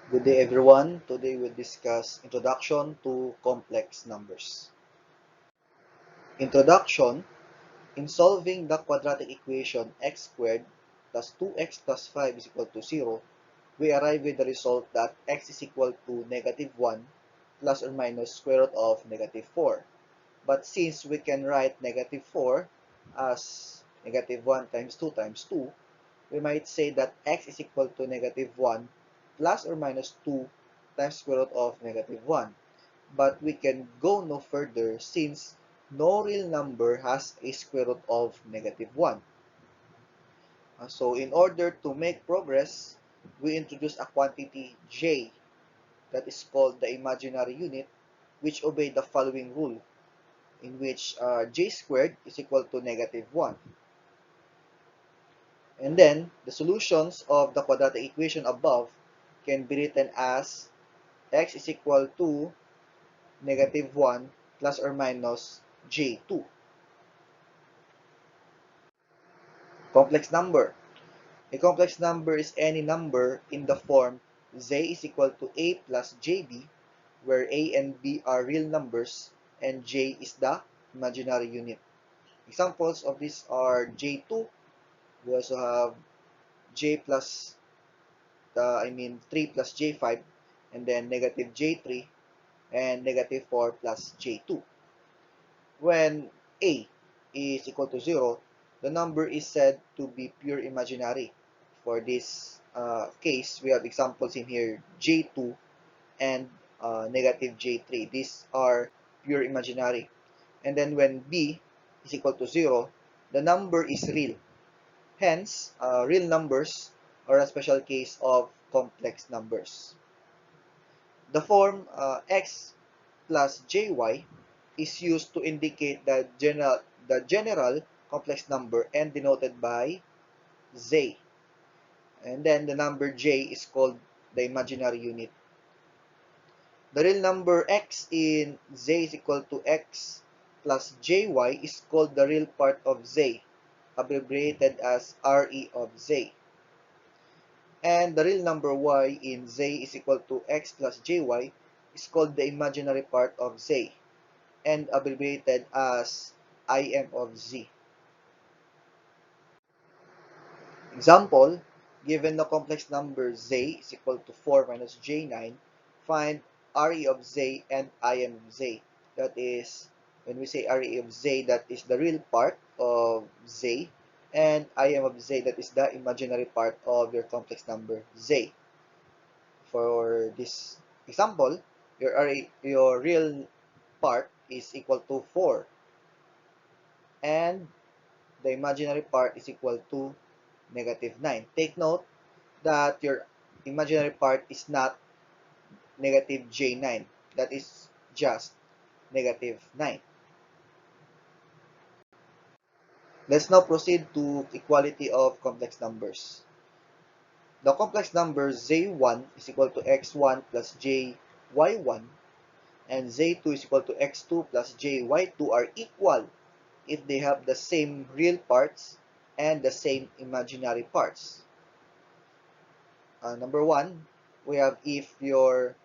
Good day everyone. Today we'll discuss Introduction to Complex Numbers. Introduction. In solving the quadratic equation x squared plus 2x plus 5 is equal to 0, we arrive with the result that x is equal to negative 1 plus or minus square root of negative 4. But since we can write negative 4 as negative 1 times 2 times 2, we might say that x is equal to negative 1 plus or minus 2 times square root of negative 1. But we can go no further since no real number has a square root of negative 1. So in order to make progress, we introduce a quantity j that is called the imaginary unit, which obey the following rule, in which j squared is equal to negative 1. And then, the solutions of the quadratic equation above can be written as x is equal to negative 1 plus or minus j2. Complex number. A complex number is any number in the form z is equal to a plus jb, where a and b are real numbers and j is the imaginary unit. Examples of these are j2. We also have j plus 3 plus j5, and then negative j3 and negative 4 plus j2. When a is equal to 0, the number is said to be pure imaginary. For this case, we have examples in here, j2 and negative j3. These are pure imaginary. And then when b is equal to 0, the number is real. Hence, real numbers are a special case of complex numbers. The form x plus jy is used to indicate the general complex number and denoted by z. And then the number j is called the imaginary unit. The real number x in z is equal to x plus jy is called the real part of z, abbreviated as Re of z. And the real number y in z is equal to x plus jy is called the imaginary part of z, and abbreviated as Im of z. Example, given the complex number z is equal to 4 minus j9, find Re of z and Im of z. That is, when we say Re of z, that is the real part of z, and Im of z, that is the imaginary part of your complex number z. For this example, your real part is equal to 4, and the imaginary part is equal to negative 9. Take note that your imaginary part is not negative j9. That is just negative 9. Let's now proceed to equality of complex numbers. The complex number z1 is equal to x1 plus jy1, and z2 is equal to x2 plus jy2 are equal if they have the same real parts and the same imaginary parts. Number 1, we have if your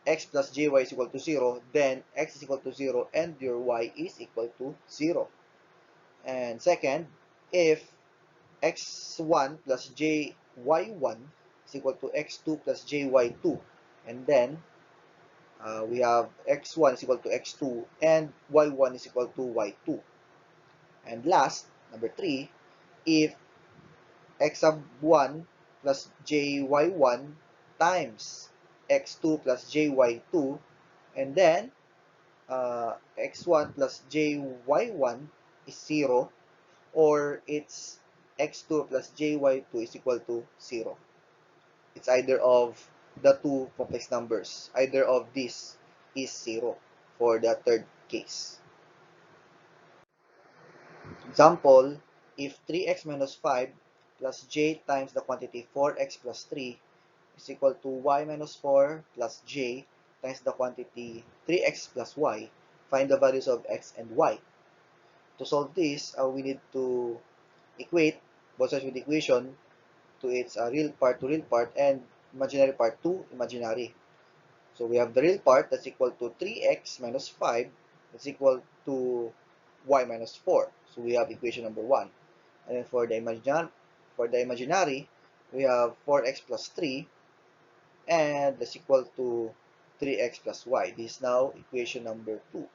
x plus jy is equal to 0, then x is equal to 0 and your y is equal to 0. And second, if x1 plus jy1 is equal to x2 plus jy2, and then we have x1 is equal to x2 and y1 is equal to y2. And last, number 3, if x sub 1 plus jy1 times x2 plus jy2, and then x1 plus jy1 is 0, or it's x2 plus jy2 is equal to 0. It's either of the two complex numbers. Either of these is 0 for the third case. Example, if 3x minus 5 plus j times the quantity 4x plus 3 is equal to y minus 4 plus j times the quantity 3x plus y, find the values of x and y. To solve this, we need to equate both sides with the equation to its real part to real part and imaginary part, 2 imaginary. So we have the real part that's equal to 3x minus 5 that's equal to y minus 4. So we have equation number 1. And then for the imaginary, we have 4x plus 3 and that's equal to 3x plus y. This is now equation number 2.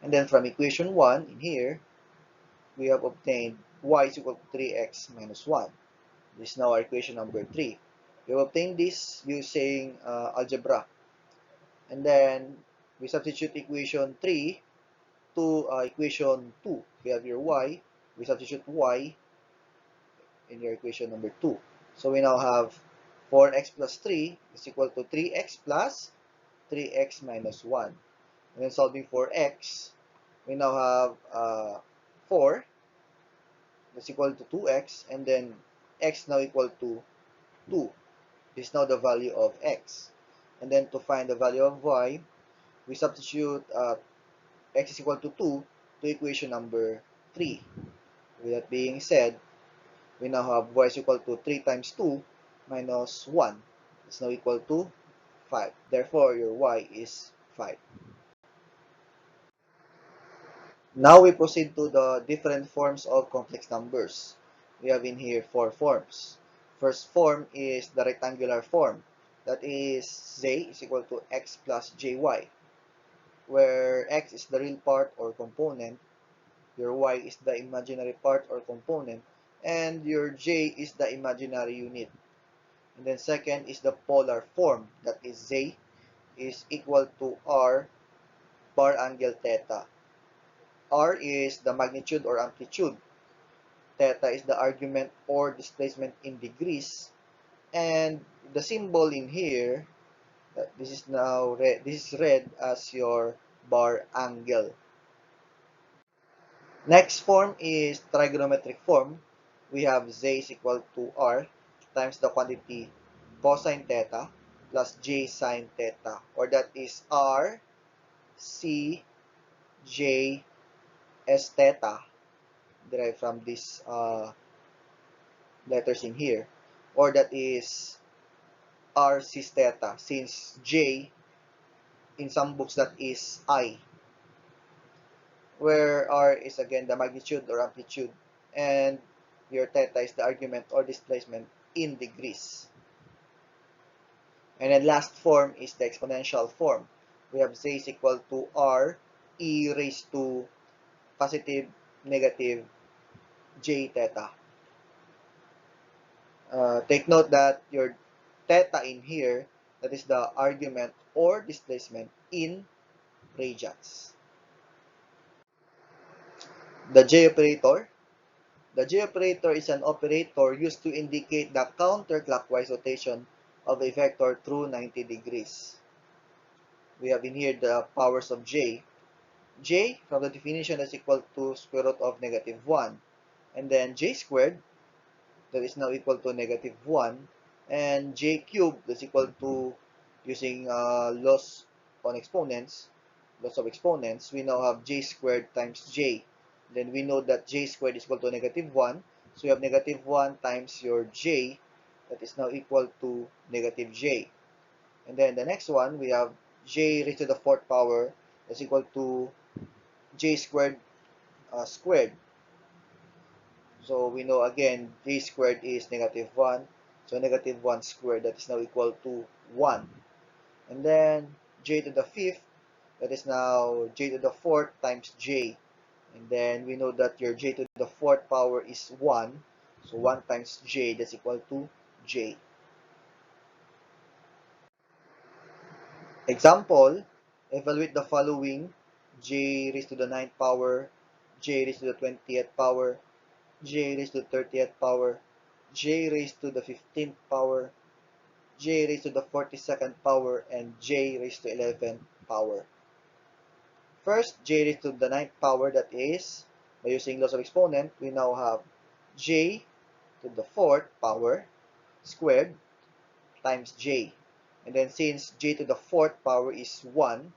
And then from equation 1 in here, we have obtained y is equal to 3x minus 1. This is now our equation number 3. We have obtained this using algebra. And then we substitute equation 3 to equation 2. We have your y. We substitute y in your equation number 2. So we now have 4x plus 3 is equal to 3x plus 3x minus 1. And then solving for x, we now have 4 is equal to 2x, and then x now equal to 2. This is now the value of x. And then to find the value of y, we substitute x is equal to 2 to equation number 3. With that being said, we now have y is equal to 3 times 2 minus 1. It's now equal to 5. Therefore, your y is 5. Now we proceed to the different forms of complex numbers. We have in here 4 forms. First form is the rectangular form. That is z is equal to x plus jy, where x is the real part or component, your y is the imaginary part or component, and your j is the imaginary unit. And then second is the polar form, that is z is equal to r bar angle theta. R is the magnitude or amplitude. Theta is the argument or displacement in degrees. And the symbol in here, this is now red. This is read as your bar angle. Next form is trigonometric form. We have z is equal to r times the quantity cosine theta plus j sine theta, or that is r c j s theta, derived from these letters in here, or that is r cis theta, since j in some books that is I, where r is again the magnitude or amplitude, and your theta is the argument or displacement in degrees. And then last form is the exponential form. We have z is equal to r e raised to positive negative j theta. Take note that your theta in here, that is the argument or displacement in radians. The J operator. The J operator is an operator used to indicate the counterclockwise rotation of a vector through 90 degrees. We have in here the powers of J. J, from the definition, is equal to square root of negative 1. And then J squared, that is now equal to negative 1. And J cubed is equal to, using laws of exponents, we now have J squared times J. Then we know that J squared is equal to negative 1. So we have negative 1 times your J, that is now equal to negative J. And then the next one, we have J raised to the 4th power is equal to J squared squared. So we know again, J squared is negative 1. So negative 1 squared, that is now equal to 1. And then J to the 5th, that is now J to the 4th times J. And then we know that your J to the 4th power is 1. So 1 times J, that's equal to J. Example, evaluate the following: J raised to the 9th power, J raised to the 20th power, J raised to the 30th power, J raised to the 15th power, J raised to the 42nd power, and J raised to 11th power. First, J raised to the 9th power, that is, by using laws of exponent, we now have J to the 4th power squared times J. And then since J to the 4th power is 1,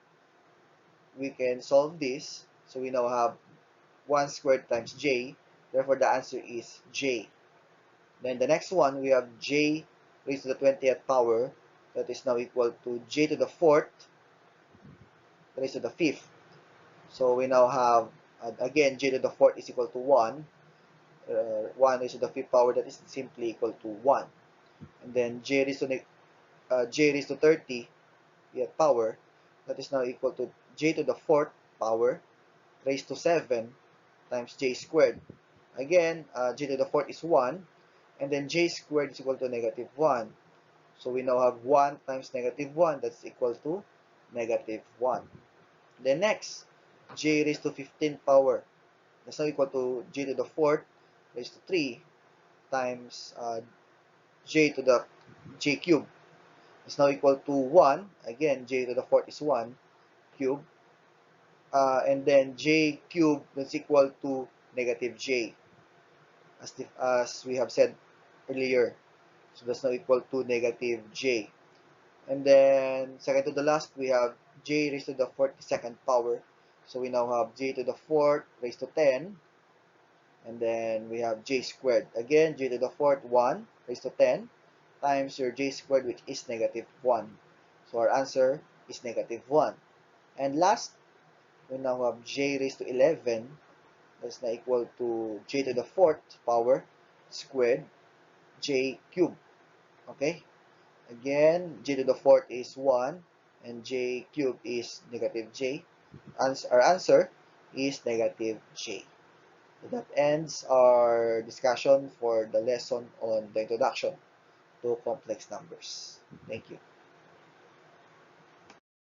we can solve this. So we now have 1 squared times J. Therefore, the answer is J. Then the next one, we have J raised to the 20th power, that is now equal to j to the 4th raised to the 5th. So we now have, again, j to the 4th is equal to 1. 1 raised to the 5th power, that is simply equal to 1. And then j raised to 30 power, that is now equal to j to the 4th power raised to 7 times j squared. Again, j to the 4th is 1, and then j squared is equal to negative 1. So we now have 1 times negative 1, that's equal to negative 1. Then next, j raised to 15th power, that's now equal to j to the 4th raised to 3 times j to the j cube. It's now equal to 1. Again, j to the 4th is 1 cube. And then j cube is equal to negative j, as we have said earlier. So that's now equal to negative j. And then second to the last, we have j raised to the 42nd power. So we now have j to the 4th raised to 10. And then we have j squared. Again, j to the 4th, 1 raised to 10 times your j squared, which is negative 1. So our answer is negative 1. And last, we now have j raised to 11. That's now equal to j to the 4th power squared j cubed. Okay? Again, j to the 4th is 1 and j cubed is negative j. Our answer is negative j. So that ends our discussion for the lesson on the introduction to complex numbers. Thank you.